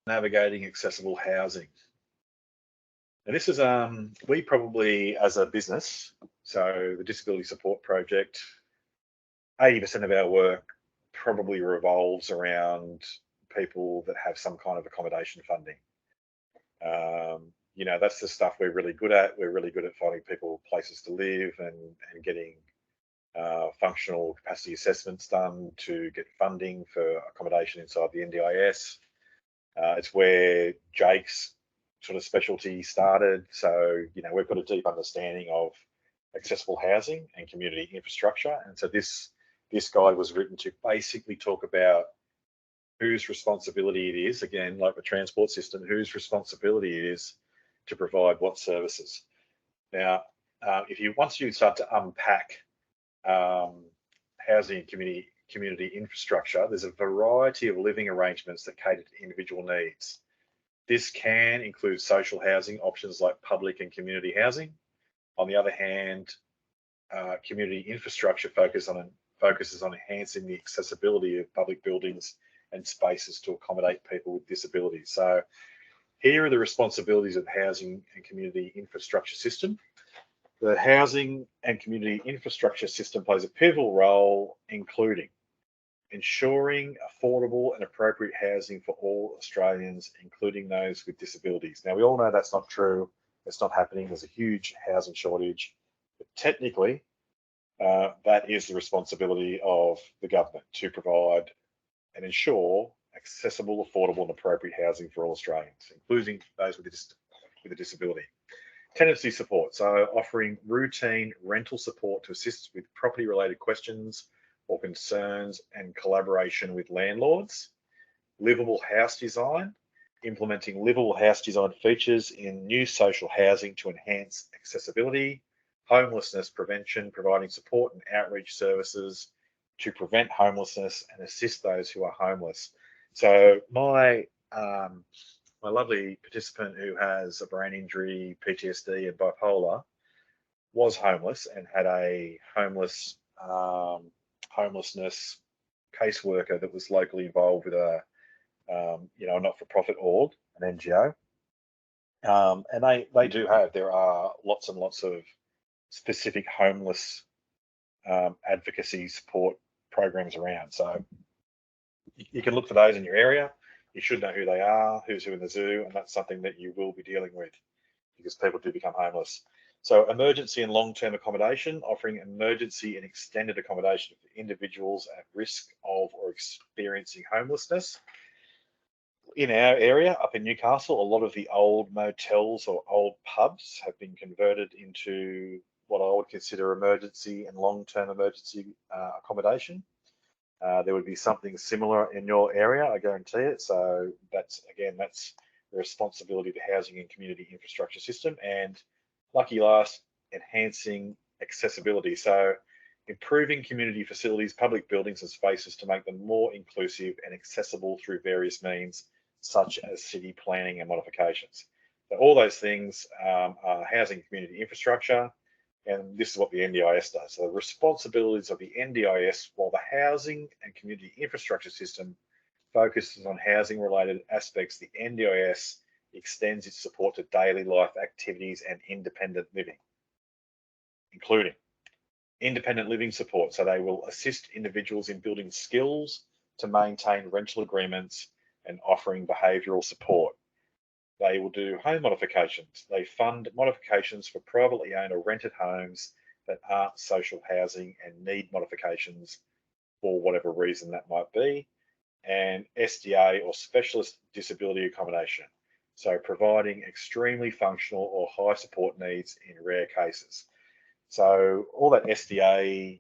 navigating accessible housing. And this is, we probably as a business, so the Disability Support Project, 80% of our work probably revolves around people that have some kind of accommodation funding. You know, that's the stuff we're really good at. We're really good at finding people places to live and getting functional capacity assessments done to get funding for accommodation inside the NDIS. It's where Jake's sort of specialty started. So, you know, we've got a deep understanding of accessible housing and community infrastructure. And so this guide was written to basically talk about whose responsibility it is, again, like the transport system, whose responsibility it is to provide what services. Now, once you start to unpack housing and community infrastructure, there's a variety of living arrangements that cater to individual needs. This can include social housing options like public and community housing. On the other hand, community infrastructure focuses on enhancing the accessibility of public buildings and spaces to accommodate people with disabilities. So here are the responsibilities of housing and community infrastructure system. The housing and community infrastructure system plays a pivotal role, including ensuring affordable and appropriate housing for all Australians, including those with disabilities. Now, we all know that's not true. It's not happening. There's a huge housing shortage. But technically, that is the responsibility of the government to provide and ensure accessible, affordable and appropriate housing for all Australians, including those with a disability. Tenancy support, so offering routine rental support to assist with property-related questions or concerns and collaboration with landlords. Livable house design, implementing livable house design features in new social housing to enhance accessibility. Homelessness prevention, providing support and outreach services to prevent homelessness and assist those who are homeless. So my lovely participant who has a brain injury, PTSD and bipolar was homeless and had a homelessness caseworker that was locally involved with a not-for-profit org, an NGO. And there are lots and lots of specific homeless advocacy support programs around. So you can look for those in your area. You should know who they are, who's who in the zoo, and that's something that you will be dealing with because people do become homeless. So emergency and long-term accommodation, offering emergency and extended accommodation for individuals at risk of or experiencing homelessness. In our area up in Newcastle, a lot of the old motels or old pubs have been converted into what I would consider emergency and long-term emergency accommodation. There would be something similar in your area, I guarantee it. So that's the responsibility of the housing and community infrastructure system. And lucky last, enhancing accessibility. So improving community facilities, public buildings and spaces to make them more inclusive and accessible through various means, such as city planning and modifications. So all those things are housing and community infrastructure. And this is what the NDIS does. So the responsibilities of the NDIS, while the housing and community infrastructure system focuses on housing related aspects, the NDIS extends its support to daily life activities and independent living, including independent living support. So they will assist individuals in building skills to maintain rental agreements and offering behavioural support. They will do home modifications. They fund modifications for privately owned or rented homes that aren't social housing and need modifications for whatever reason that might be. And SDA or specialist disability accommodation. So providing extremely functional or high support needs in rare cases. So all that SDA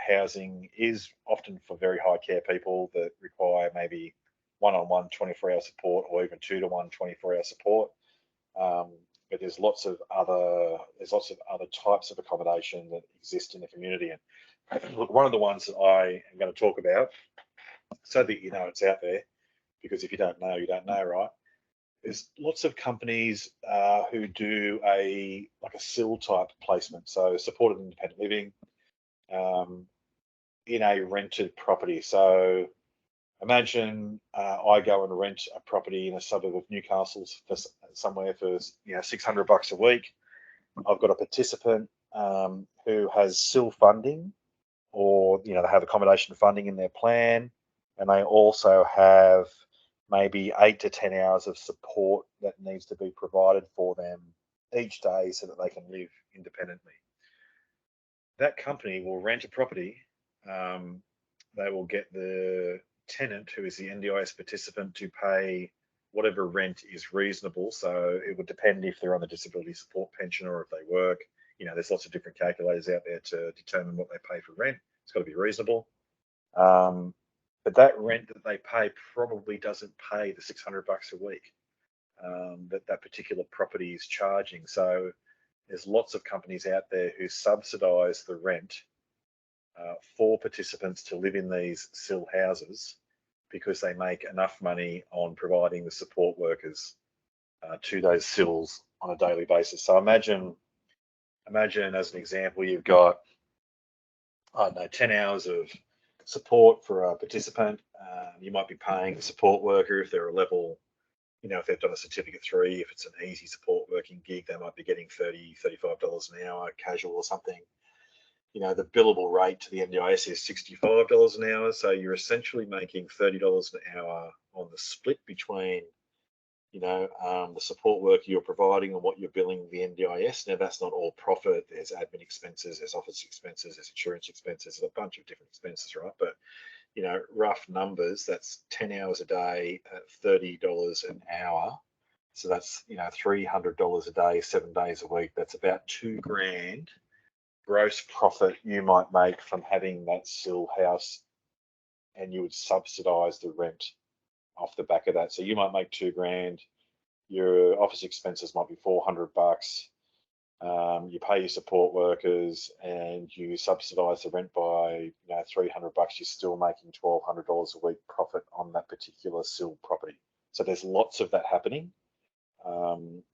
housing is often for very high care people that require maybe one-on-one 24-hour support or even 2-to-1 24-hour support. But there's lots of other types of accommodation that exist in the community. And look, one of the ones that I am going to talk about, so that you know it's out there, because if you don't know, you don't know, right? There's lots of companies who do a SIL type placement, so supported independent living in a rented property. So Imagine I go and rent a property in a suburb of Newcastle for somewhere for $600 a week. I've got a participant who has SIL funding, or they have accommodation funding in their plan, and they also have maybe 8 to 10 hours of support that needs to be provided for them each day so that they can live independently. That company will rent a property. They will get the tenant, who is the NDIS participant, to pay whatever rent is reasonable. So it would depend if they're on the disability support pension or if they work. There's lots of different calculators out there to determine what they pay for rent. It's got to be reasonable. But that rent that they pay probably doesn't pay the $600 a week that particular property is charging. So there's lots of companies out there who subsidise the rent for participants to live in these SIL houses because they make enough money on providing the support workers to those SILs on a daily basis. So imagine as an example, you've got, I don't know, 10 hours of support for a participant. You might be paying a support worker if they're a level, if they've done a certificate 3, if it's an easy support working gig, they might be getting $30, $35 an hour, casual or something. The billable rate to the NDIS is $65 an hour. So you're essentially making $30 an hour on the split between, the support work you're providing and what you're billing the NDIS. Now, that's not all profit. There's admin expenses, there's office expenses, there's insurance expenses, there's a bunch of different expenses, right? But, rough numbers, that's 10 hours a day at $30 an hour. So that's, $300 a day, 7 days a week. That's about $2,000 gross profit you might make from having that SIL house, and you would subsidise the rent off the back of that. So you might make $2,000. Your office expenses might be $400. You pay your support workers and you subsidise the rent by $300. You're still making $1,200 a week profit on that particular SIL property. So there's lots of that happening.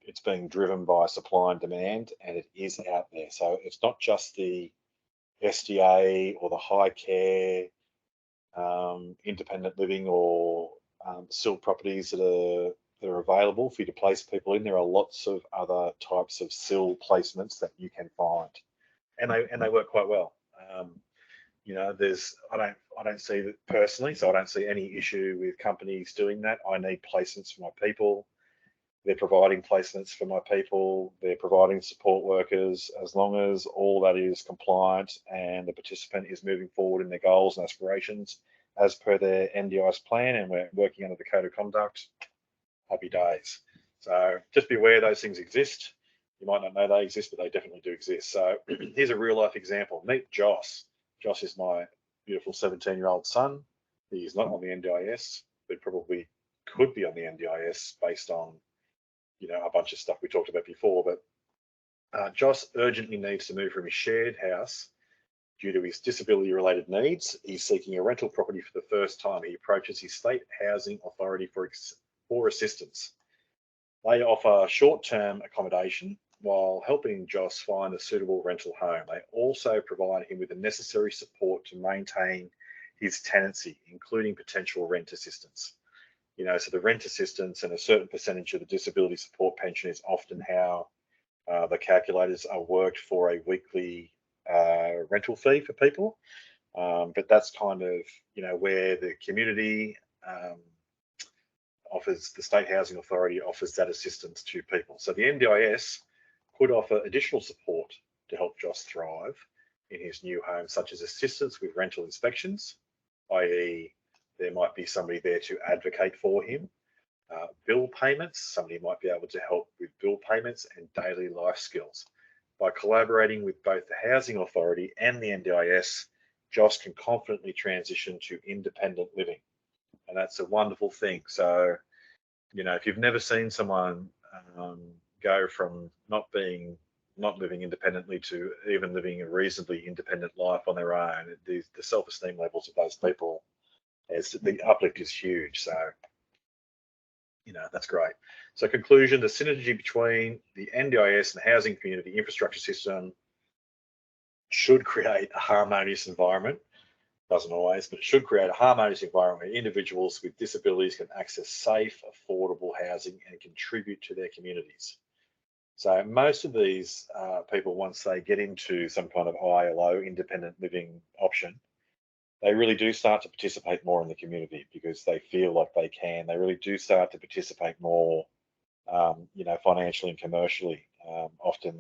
It's being driven by supply and demand, and it is out there. So it's not just the SDA or the high care, independent living or SIL properties that are available for you to place people in. There are lots of other types of SIL placements that you can find, and they work quite well. I don't see that personally, so I don't see any issue with companies doing that. I need placements for my people. They're providing placements for my people. They're providing support workers, as long as all that is compliant and the participant is moving forward in their goals and aspirations as per their NDIS plan, and we're working under the code of conduct. Happy days. So just be aware those things exist. You might not know they exist, but they definitely do exist. So here's a real life example. Meet Joss. Joss is my beautiful 17-year-old son. He is not on the NDIS, but probably could be on the NDIS based on a bunch of stuff we talked about before. But Joss urgently needs to move from his shared house due to his disability related needs. He's seeking a rental property for the first time. He approaches his state housing authority for assistance. They offer short-term accommodation while helping Joss find a suitable rental home. They also provide him with the necessary support to maintain his tenancy, including potential rent assistance. So the rent assistance and a certain percentage of the disability support pension is often how the calculators are worked for a weekly rental fee for people. But that's kind of, where the community offers, the State Housing Authority offers that assistance to people. So the NDIS could offer additional support to help Joss thrive in his new home, such as assistance with rental inspections, i.e. there might be somebody there to advocate for him. Bill payments, somebody might be able to help with bill payments and daily life skills. By collaborating with both the Housing Authority and the NDIS, Joss can confidently transition to independent living. And that's a wonderful thing. So, if you've never seen someone go from not living independently to even living a reasonably independent life on their own, the self-esteem levels of those people, the uplift is huge. So, that's great. So conclusion, the synergy between the NDIS and the housing community infrastructure system should create a harmonious environment Doesn't always, but it should create a harmonious environment where individuals with disabilities can access safe, affordable housing and contribute to their communities. So most of these people, once they get into some kind of ILO, independent living option, they really do start to participate more in the community because they feel like they can. They really do start to participate more, financially and commercially. Often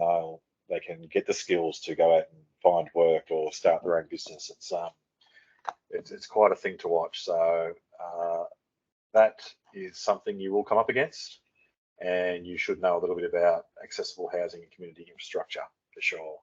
they can get the skills to go out and find work or start their own business. It's quite a thing to watch. So that is something you will come up against, and you should know a little bit about accessible housing and community infrastructure for sure.